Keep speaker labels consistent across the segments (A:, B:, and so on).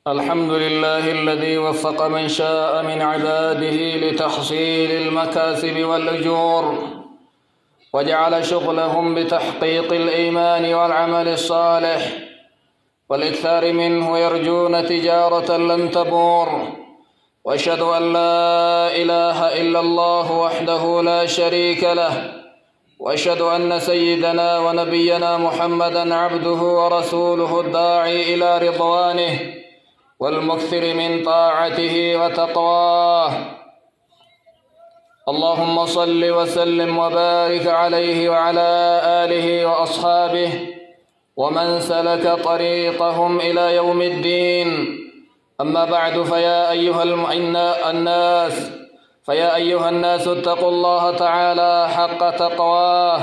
A: الحمد لله الذي وفق من شاء من عباده لتحصيل المكاسب والأجور، وجعل شغلهم بتحقيق الإيمان والعمل الصالح والإكثار منه، يرجون تجارة لن تبور. وأشهد أن لا إله إلا الله وحده لا شريك له، وأشهد أن سيدنا ونبينا محمدًا عبده ورسوله الداعي إلى رضوانه والمكثر من طاعته وتقواه. اللهم صل وسلم وبارك عليه وعلى آله وأصحابه ومن سلك طريقهم إلى يوم الدين. أما بعد، فيا أيها الناس اتقوا الله تعالى حق تقواه،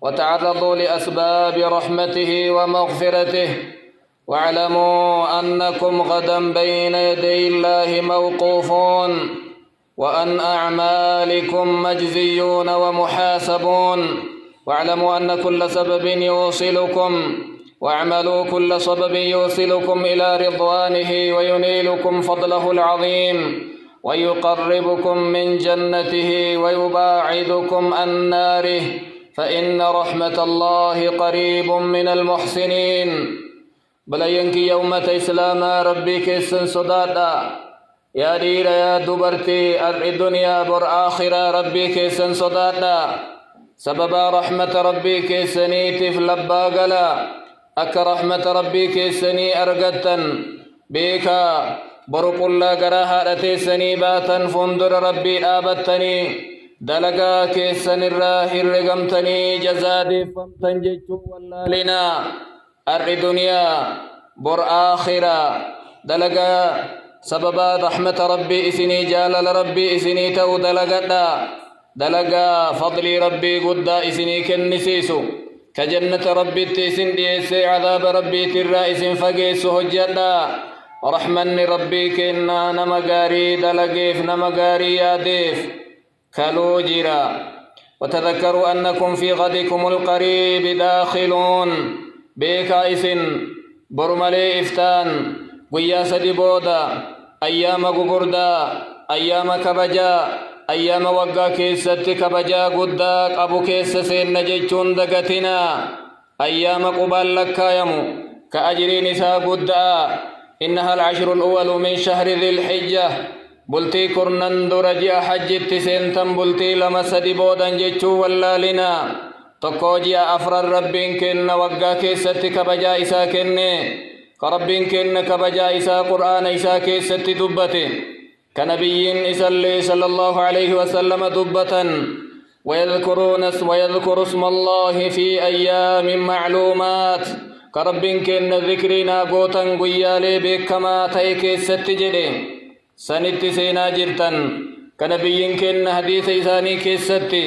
A: وتعرضوا لأسباب رحمته ومغفرته، واعلموا أنكم غدا بين يدي الله موقوفون، وأن أعمالكم مجزيون ومحاسبون. واعلموا أن كل سبب يوصلكم واعملوا كل سبب يوصلكم إلى رضوانه وينيلكم فضله العظيم، ويقربكم من جنته ويباعدكم عن ناره، فإن رحمة الله قريب من المحسنين. بلينك يوم إسلام ربي كيسن صدادا، يا دير يا دبرتي الدنيا بر آخرة ربي كيسن صدادا، سبب رحمة ربي كيسني تفلبا قلا أك رحمة ربي كيسني أرقدتن بيكا برق الله قراها لتيسني باتا فندر ربي آبتني دلقا كيسن الراهر رقمتني جزادي فمتن جيجو واللالنا الدنيا بر آخرة دلقا سبب رحمة ربي إسني جالل ربي إسني تو دلقا فضل ربي قد إسني كنسيسو كجنة ربي تيسن ديسي عذاب ربي ترائس فقيس هجدا رحمن ربي كنا نمقاري دلقيف نمقاري ياديف كالو جيرا. وتذكروا أنكم في غدكم القريب داخلون بيكا إسن برملي إفتان قيا سدبودا أيام قبردا أيام كبجا أيام وقا كيست كبجا قداك أبو كيس سين نجيشون دقتنا أيام قبال لكايمو كأجري نساء قدا. إنها العشر الأول من شهر ذي الحجة بلتي كرنن درجي حج تسنتم بلتي لما سدبودا جيشو واللالنا تقوجي أفرر ربين كن وقا كيست كبجا إسا كن كربين كن كبجا إسا قرآن إسا كيست دبته كنبي إسلي صلى الله عليه وسلم دبة ويذكر اسم الله في أيام معلومات كربين كن ذكرنا قوتا قيالي بكما تيكي ستجري سنت سينا جرتا كنبي كن حديث إساني كيستي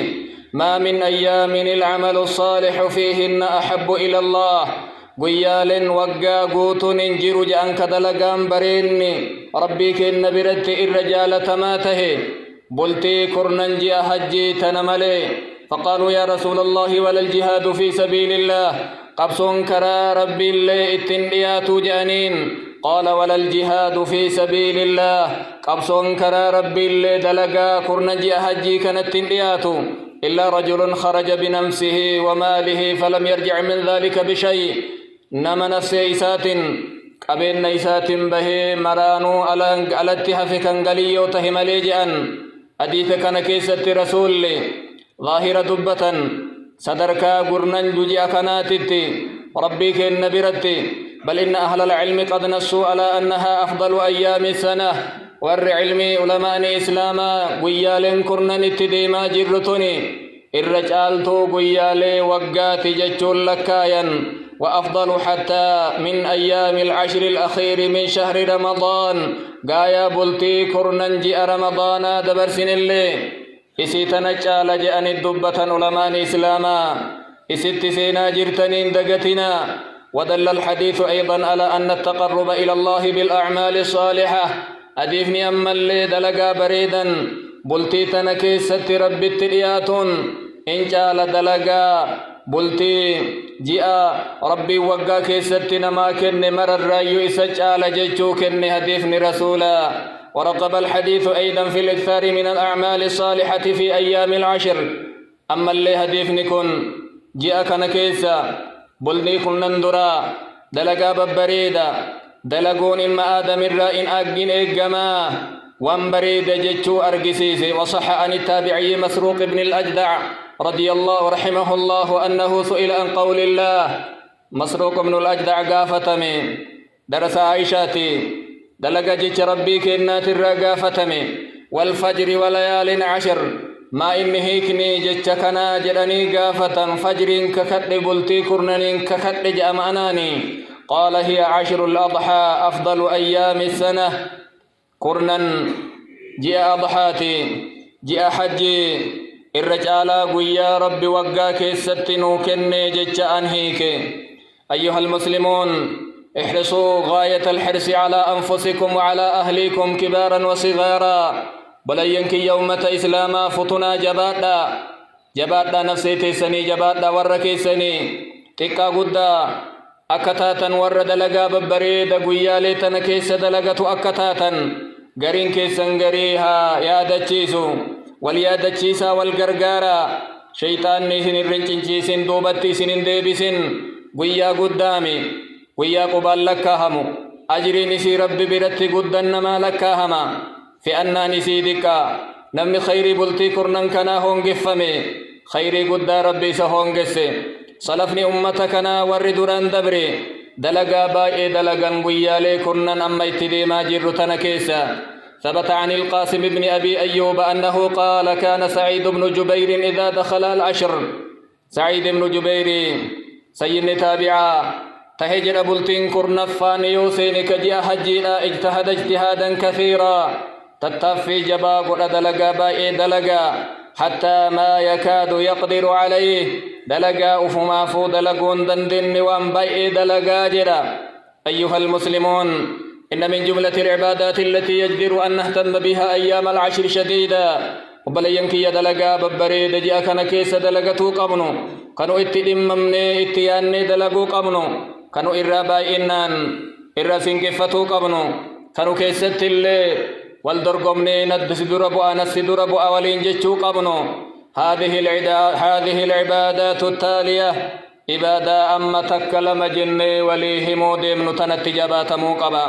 A: ما من أيام العمل الصالح فيهن أحب إلى الله قيال وقا قوتن انجر جأنك دلقان بريني ربي كن برت الرجال تماته بلتي كرننجي أحجي تنملي. فقالوا يا رسول الله ولا الجهاد في سبيل الله قبصون كرا ربي اللي اتنبيات جانين. قال ولا الجهاد في سبيل الله قبصون كرا ربي اللي دلقا كرننجي أحجي كانت تنبيات إلا رجل خرج بنفسه وماله فلم يرجع من ذلك بشيء نما نفسي إسات قبين إسات به مرانو ألتها في كنغليو تهملي جأن حديث كان كيسة رسول ظاهرة دبة صدركا قرنن ججي أكناتي ربي كن برتي. بل إن أهل العلم قد نصوا على أنها أفضل أيام السنة ور علمي علماء إسلاما قيال كرنن اتديما جرتني الرجال تو قيال وقات ججول لكايا وأفضل حتى من أيام العشر الأخير من شهر رمضان قايا بلتي كرنن جئ رمضان دبرسن اللي إسيتنا جال جأن الدبة علماء إسلاما إسيت سينا جرتنين دقتنا. ودل الحديث أيضا على أن التقرب إلى الله بالأعمال الصالحة أديفني أما اللي دلقا بريدا بلتي تنكيست ربي التلياتون إن جال دلقا بلتي جاء ربي وقا كيستنا ما كن مر الرأي إسجال جيتو كن هديفني رسولا ورقب الحديث أيضا في الإكثار من الأعمال الصالحة في أيام العشر أما اللي هديفني كن جاء كان كيسا بلني كن نندرا دلقا ببريدا دلقون إما آدم الرائن أقين إقما وانبريد جتشو أرقسيسي. وصح عن التابعي مسروق بن الأجدع رضي الله رحمه الله أنه سئل عن قول الله. مسروق بن الأجدع قافتمي درس عائشاتي دلق جتش ربي كنات الرقافتمي والفجر وليال عشر ما إن هيكني جتشكنا جراني قافة فجر ككد بلتي كرنن ككد جأماناني. قال هي عشر الأضحى أفضل أيام السنة كرنن جاء أضحاتي جاء حجي الرجال قويا ربي وقا كيستنو كني جتش أنهيك. أيها المسلمون احرصوا غاية الحرص على أنفسكم وعلى أهليكم كبارا وصغارا بلينك يومة إسلاما فتنا جبادا نفسي تيسني جبادا وركيسني تكا قدا أكتاتا ورد لقا ببريد قويالي تنكيس دلقة أكتاتا قرين كيسن قريها يادتشيسو واليادتشيسا والقرقارا شيطان نيسن الرنچنچيسن دوبتي سنين ديبسن قويا قدامي قويا قبال لكاهمو أجري نسي ربي برتي قدن ما لكاهما في أننا نسي دكا نمي خيري بلتي كرنن كنا هونغفمي خيري قدا ربي سهونغسي صلفني أمتكنا وردران دبري دلقا بائي دلقا قيالي كرنن أما اتدي ما جرتنا كيسا. ثبت عن القاسم بن أبي أيوب أنه قال كان سعيد بن جبير إذا دخل العشر. سعيد بن جبير سيدنا تابعا تهجر بلتين كرنفان يوسين كجي حجينا اجتهد اجتهادا كثيرا تتفي جبا قد دلقا بائي دلقا حتى ما يكاد يقدر عليه دلقا أفما فو دلقون دندن وان بائي دلقا جرا. أيها المسلمون إن من جملة العبادات التي يجدر أن نهتم بها أيام العشر شديدا وبلينكي دلقا ببريد جاء كان كيس دلقتو قمنو كانوا اتدممني اتياني دلقو قمنو كانوا إرابا إنان إرا سنكفتو قمنو كانوا كيست اللي والدرقمني ندس دربوا نس دربوا ولين جتشو قبنو. هذه العبادات التالية عبادة أما تكلم جني وليهم ديمن تنتجبات موقبا.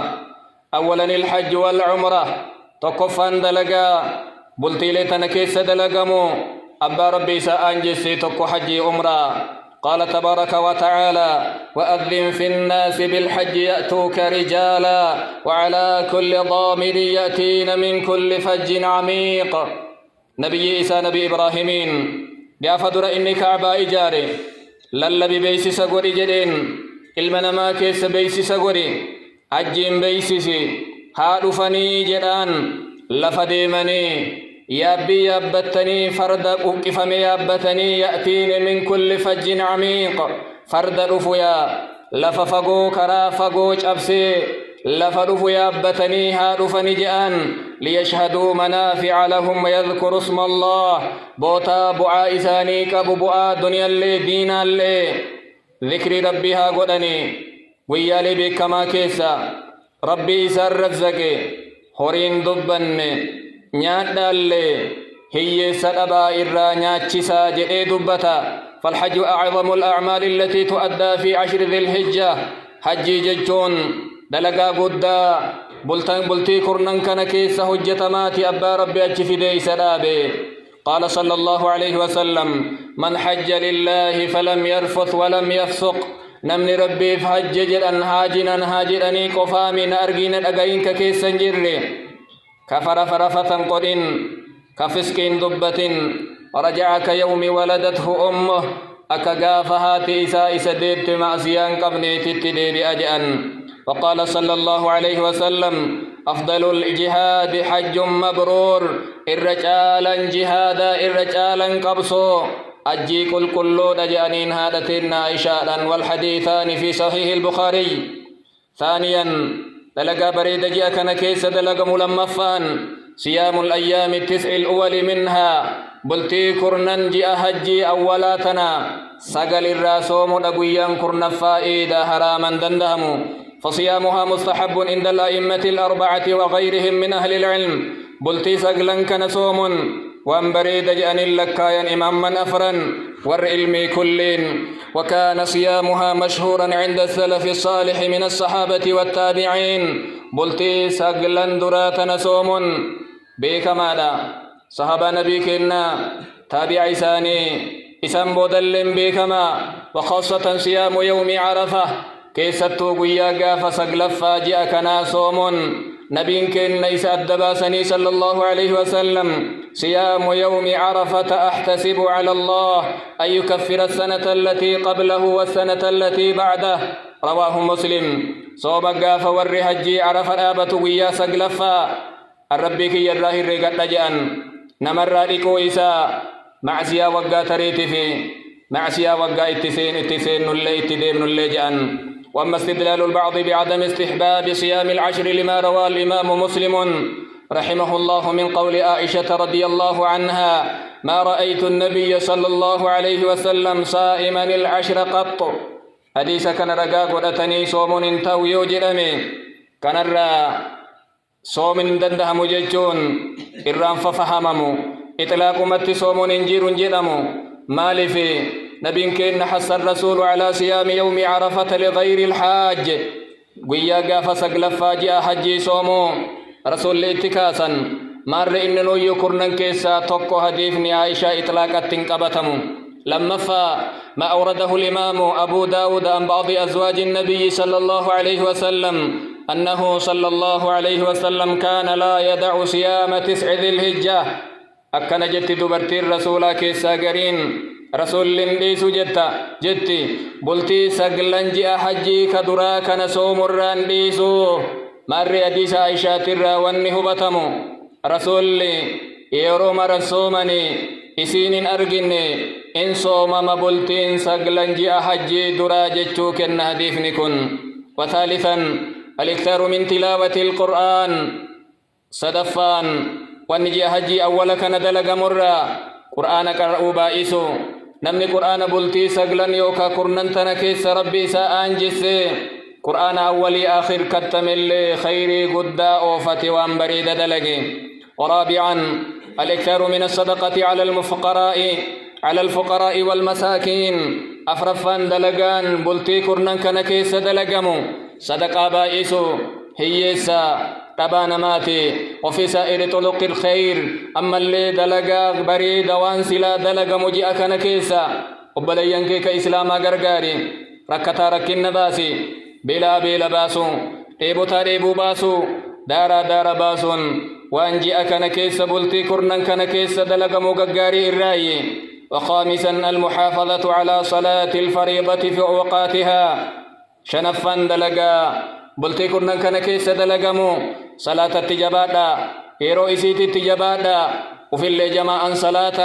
A: أولا الحج والعمرة تقفا دلقا بلتي لتنكيس دلقمو أبا ربي سأنجسي تقو حجي عمرة. قال تبارك وتعالى وأذن في الناس بالحج يأتوك رجالا وعلى كل ضامر يأتين من كل فج عميق. نبي إيسى نبي إبراهيمين بأفدر إني كعبا إجاري للبي بيسي سقوري جدين المنما كيس بيسي سقوري أجين بيسيسي هادفني جدان لفديمني يابي يابتني فرد أكفمي يابتني يأتيني من كل فج عميق فرد رفيا لففقو كرا فقو جبسي لفرف يابتني هارفني جأن ليشهدوا منافع لهم ويذكروا اسم الله بوتا بعا إساني كبو بعا دنيا اللي دينا اللي ذكر ربها قدني ويالي بكما كيسا ربي إسار رزقي هورين دبني نيادالي هي سدبا إرا نياتشسا جئي دبتا. فالحج أعظم الأعمال التي تؤدى في عشر ذي الحجة. حجي ججون دلقا قدا بلتي كرنن كان كيس حجة ماتي أبا ربي أجفي دي سدابي. قال صلى الله عليه وسلم من حج لله فلم يرفث ولم يفسق نمن ربي فحجج أنهاجني قفامين أرقين أقين كيس جري كفر فرفثا قدن كفسكين دبة ورجع كيوم ولدته أمه أكغافها تيسا إسديت معزيان قبني تتدي بأجأن. وقال صلى الله عليه وسلم أفضل الجهاد حج مبرور الرجالا جهادا الرجالا قبصو أجي كل دجانين هادتين عائشة والحديثان في صحيح البخاري. ثانيا دلقا بريد جاء كان كيس دلقا ملمفان صيام الأيام التسع الأول منها بلتي كرنن جاء حجي أولاتنا سقل الراسوم دقويا كرن فائدة حراما دندهم فصيامها مستحب عند الأئمة الأربعة وغيرهم من أهل العلم بلتي سقلا كنسوم وان بريد جأن اللكايا إماما أفرا والعلم كلين وكان صيامها مشهورا عند السلف الصالح من الصحابة والتابعين بلتي سقلا درات نسوم بيك ماذا صحابة نبيك إنا تابع إساني إسان بودل بيكما وخاصة صيام يوم عرفة كيستو قياقا فسقلف فاجئ كنا صوم نبين كن ليس الدباسني صلى الله عليه وسلم صيام يوم عرفة أحتسب على الله أن يكفر السنة التي قبله والسنة التي بعده رواه مسلم صوم قاف والرهجي عرفة آبة قيا سقلفا الربك يراه الرقات لجأن نمر ريكو إساء معسيا وقا تريتي في معسيا وقا اتسين نلي اتديم نلي جأن وأما استدلال البعض بعدم استحباب صيام العشر لما روى الإمام مسلم رحمه الله من قول عائشة رضي الله عنها ما رأيت النبي صلى الله عليه وسلم صائما العشر قط حديث كان رقاق ودتني صوم انتو يوجرمي كان الرا صوم دنده مججون إرام ففهممو إطلاق مت صوم انجير جدمو مالي في نبي كن حس الرسول على صيام يوم عرفة لغير الحاج قيا قاف سقل فاجئ حجي صومو رسول اتكاسا مر إننو يكرنن كيسا توقو حديثني عائشة إطلاقا تنقبتمو لما ما أورده الإمام أبو داود عن بعض أزواج النبي صلى الله عليه وسلم أنه صلى الله عليه وسلم كان لا يدع صيام 9 ذي الحجة أكن جت دبرتي الرسول كيسا قرين رسول لنديس جتي بلتي سقلنجي أحجي كدرا كان صوم الرانديسو مر حديث عائشة ترى وانه بتمو رسول يروم رسومني إسين أرجني إن صوم ما بلتين سقلنجي أحجي درا جتو كن هديف نكن وثالثا الاكثار من تلاوة القرآن صدفان ونجي أحجي أولا كان دلق مرة قرآن قرأوا بائسو نمني قرآن بلتي سقلن يوكا قرنن تنكيس ربي سأنجس قرآن أولي آخر كتمل خيري قدا أوفتي وان بريد دلقي ورابعا الاكثار من الصدقة على الفقراء والمساكين أفرفان دلقان بلتي قرنن كنكيس دلقمو صدقا بائسو هيسا تبانا ماتي وفي سائر طرق الخير أما اللي دلقا بريد وانسلا دلقا مجيئا كنكيسا وبليان كيك إسلاما غرغاري ركتا ركين باسي بلا باسو تيبوتا ريبو باسو دارا باسون وانجيئا كنكيسا بلتي كرنن كنكيسا دلقا مغغاري الرأي وخامسا المحافظة على صلاة الفريضة في أوقاتها شنفان دلقا بلتي كرنن كنكيس دلقمو صلاة التجابادا هيرو إسيتي التجابادا وفي اللي جماعا صلاة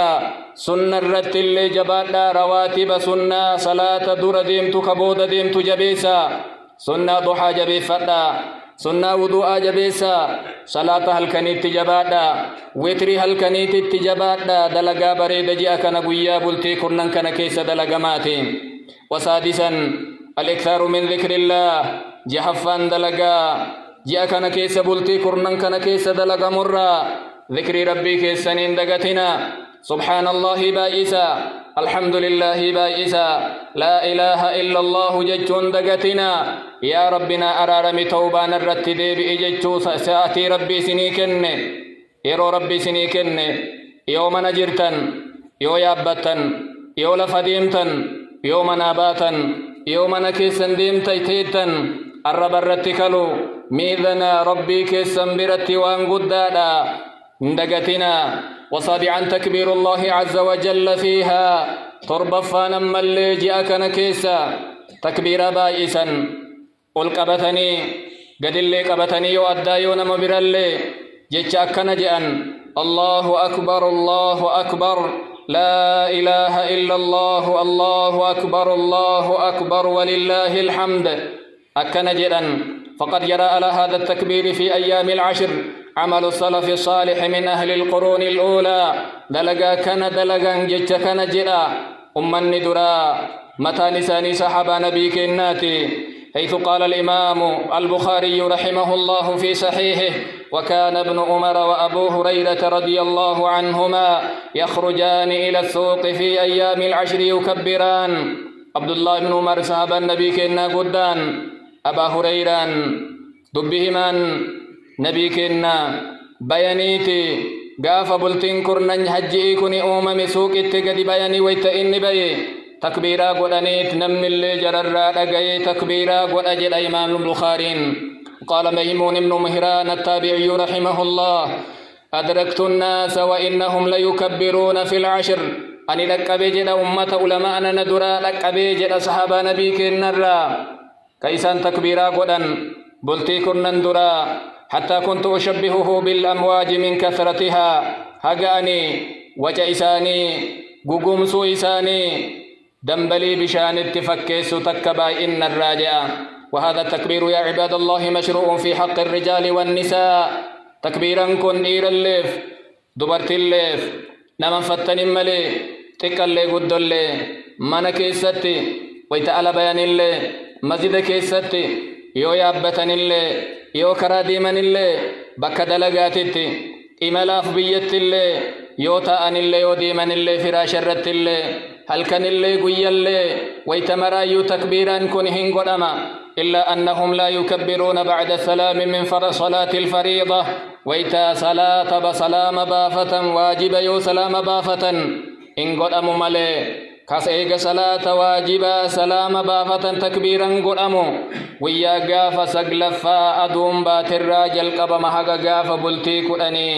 A: سنة الرد اللي جبادا رواتب سنة صلاة دور ديمتو كبود ديمتو جبيسا سنة ضحى جبيفتا سنة وضوء جبيسا صلاة هلكني التجابادا ويتري هلكني التجابادا دلقا بريد جاء كنقويا بلتي كرنن كنكيس دلقماتي وسادسا الاكثار من ذكر الله جحفان دلقا جاء كان كيس بلتي كرنن كان كيس دلقا مرة ذكر ربي كيسنين دقتنا سبحان الله بائسا الحمد لله بائسا لا إله إلا الله ججون دقتنا يا ربنا أرارمي توبان الرتدي بإججو ساتي ربي سنيكن يرو ربي سنيكن يوم نجرتن يو يابتن يو لفديمتن يوم ناباتن يوم نكيسن ديمتي تيتن الرب الرتكلو ميذنا ربي كيسن برتي وان قدادا ندقتنا وصابعا تكبير الله عز وجل فيها تربفانا من اللي جاءك نكيسا تكبير بائسا قل قبتني قد اللي قبتني يؤدايون مبرا اللي جيتشاك نجأن الله أكبر الله أكبر لا إله إلا الله الله أكبر ولله الحمد أكن جدا فقد جرى على هذا التكبير في أيام العشر عمل السلف الصالح من أهل القرون الأولى دلقا كان دلقا جج كان جدا أمني درا متى نساني صحابة نبي كناتي حيث قال الإمام البخاري رحمه الله في صحيحه وكان ابن عمر وأبو هريرة رضي الله عنهما يخرجان إلى السوق في أيام العشر يكبران. عبد الله بن عمر صحابة النبي كنا قدان أبا هريرة دبهمان نبي كنا بيانيتي قاف بلتين كرنن حجئي كني أمم سوق اتقدي بياني ويتئني بي تكبيرا قدانيت نم اللي جرر لقاي تكبيرا قد أجل إمام البخاري. قال ميمون بن مهران التابعي رحمه الله أدركت الناس وإنهم ليكبرون في العشر أني لك بيجد أمة علماء ندرا لك بيجد أصحاب نبيك النرى كيسان تكبيرا قدان بلتي كرنن درا حتى كنت أشبهه بالأمواج من كثرتها هقاني وجئساني ققومسو إساني دنبلي بشان التفكيس تكبا إن الراجع. وهذا التكبير يا عباد الله مشروع في حق الرجال والنساء. تكبيرا كن إير الليف دبرت الليف نمن فتن ملي تكال لي قد اللي من كيستي ويتعالى بيان اللي مزيد كيستي يو يابتن اللي يو كراديمن اللي بك دلقاتي إملاف بيت اللي يو تاءن اللي يو ديمن اللي فراش الرت اللي هل كان اللي قوي اللي ويتمرا يو تكبيرا كنهن قدما إلا أنهم لا يكبرون بعد السلام من صلاة الفريضة ويتا صلاة بسلام بافة واجب يو سلام بافة إن قدم ملي كسيق صلاة واجبا سلام بافة تكبيرا قدمو ويا قاف سقلفا أدوم بات الراجل قبم حق قاف بلتي قدني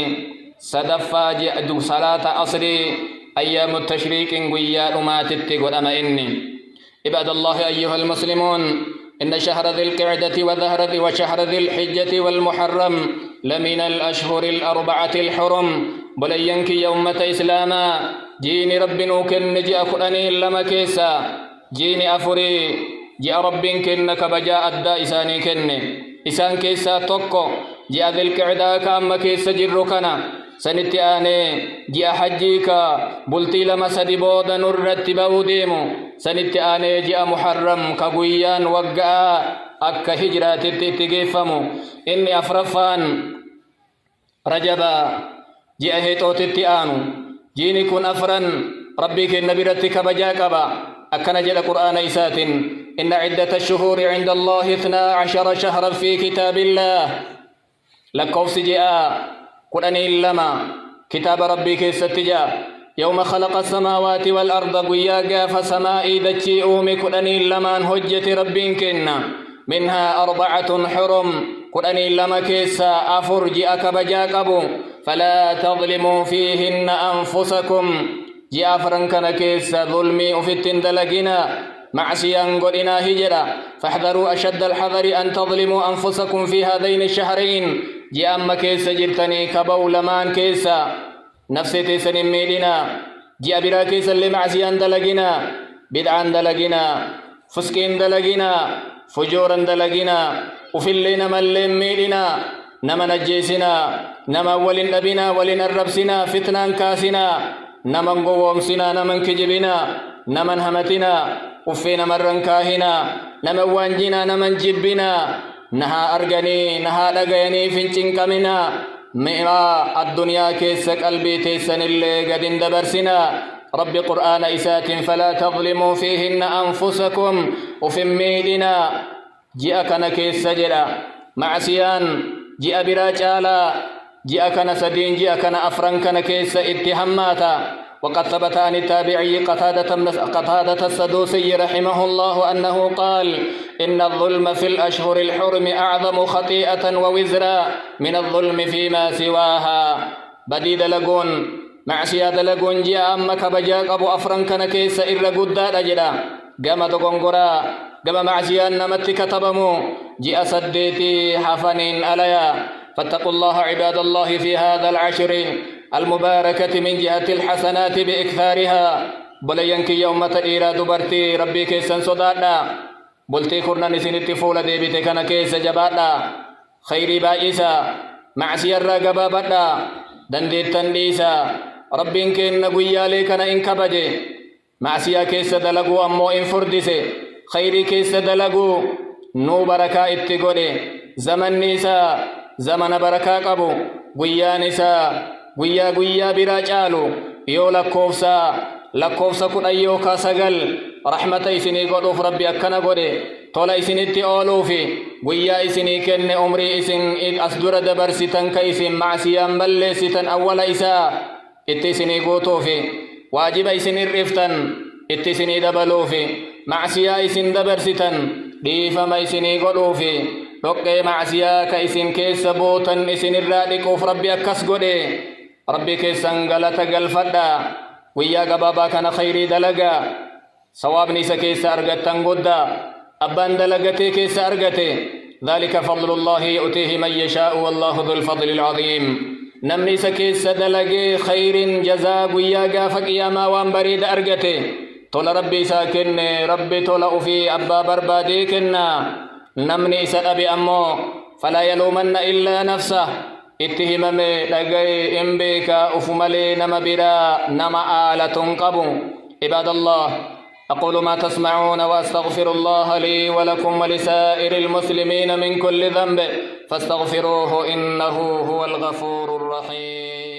A: صدفا جئدو صلاة أصري أيام التشريك ويا أماتت قدم إني. عباد الله أيها المسلمون إن شهر ذي القعدة وشهر ذي الحجة والمحرم لمن الأشهر الأربعة الحرم بلينك يومة إسلاما جيني رب نوكن جاء قراني لما كيسا جيني أفري جاء رب كنك بجاء الدا إساني كن إسان كيسا توكو جاء ذي القعدة كأما كيسا جركنا سنتي آني جاء حجيكا بلتي لما سدبودا نرت بوديمو سنتي آني جاء محرم كقويان وقعا أكا هجرات تتقفمو إني أفرفان رجبا جاء هيتو تتآنو جيني كن أفرن ربك النبي رتك بجاكبا أكنا جل قرآن إسات إن عدة الشهور عند الله 12 شهرا في كتاب الله لكوف جاء قرآن إلما كتاب ربك ستجا يوم خلق السماوات والأرض قياقا فسمائي دجي أومي قرآن إلما هجة ربكنا منها 4 حرم قرآن إلما كيسا أفرج أكبجاكبو فلا تظلموا فيهن أنفسكم جاء فرنكنا كيسا ظلمي أفتن دلقنا معسيا قلنا هجرا فاحذروا أشد الحذر أن تظلموا أنفسكم في هذين الشهرين جاء أما كيسا جرتني كبو لمان كيسا نفسي تيسن ميلنا جاء برا كيسا لمعسيا دلقنا بدعا دلقنا فسكين دلقنا فجورا دلقنا وفي اللينا ملين ميلنا نما نجيسنا نما ولن أبنا ولن الربسنا فتنا كاسنا نما قوامسنا نما كجبنا نما همتنا وفينا مرن كاهنا نما وانجنا نما جبنا نها أرغني نها لغيني فنچن كمنا مئرا الدنيا كيس قلبي تيسن اللي قد اندبرسنا رب قرآن إسات فلا تظلموا فيهن أنفسكم وفي ميدنا جئكنا كيس جلا معسيان جاء براجالا جاء كان سدين جاء كان أفرن كان كيس اتهاماتا وقد ثبت عن التابعي قتادة السدوسي رحمه الله أنه قال إن الظلم في الأشهر الحرم أعظم خطيئة ووزرا من الظلم فيما سواها بديد لقون معسياد لقون جاء أمك بجاك أبو أفرن كان كيس إر قداد أجلا قام تقنقرا قام معسيان نمت كتبمو جاء سديتي حفنين أليا فاتقوا الله عباد الله في هذا العشر المباركة من جهة الحسنات بإكثارها بلينك يوم تئيرا دبرتي ربي كيسا صدادا بلتي كرنا نسينتي فولا ديبتي كان كيسا جبادا خيري بائسا معسي الرقبا بدا دندي التنديسا ربي كين نقويا ليكنا إن كبجي معسيا كيس دلقو أمو إن فردسي خيري كيس دلقو نو بركة اتقودي زمن نساء زمن بركة قبو قويا نساء قويا برا جالو يو لكوفسا كن أيوكا سقل رحمة إسني قدوف ربي أكنا قدي طول إسني تقولو في قويا إسني كن أمري إسن أصدر دبر ستن كيسن معسيا بل ستن أول إساء اتسني قوتو في واجب إسني الرفتن اتسني دبلو في معسيا إسن دبر ستن ديفما إسني قدو في لقى معسيا كإسن كيس بوتن إسن الرادقوف ربي أكس قدي ربي كيسن غلط قلفدا ويا قبابا كان خيري دلقا صواب نيسا كيس أرغتن قدا أبان دلقتي كيس أرغتي ذلك فضل الله يؤتيه من يشاء والله ذو الفضل العظيم نمني سكيس دلقي خير جزاء ويا قافك يا ما وان بريد أرغتي طول ربي ساكن ربي طول في أبا بربادي كنا نمني سأبي أمو فلا يلومن إلا نفسه اتهممي لغي إمبيكا أفملي نما برا نما آلة قبو عباد الله أقول ما تسمعون وأستغفر الله لي ولكم ولسائر المسلمين من كل ذنب فاستغفروه إنه هو الغفور الرحيم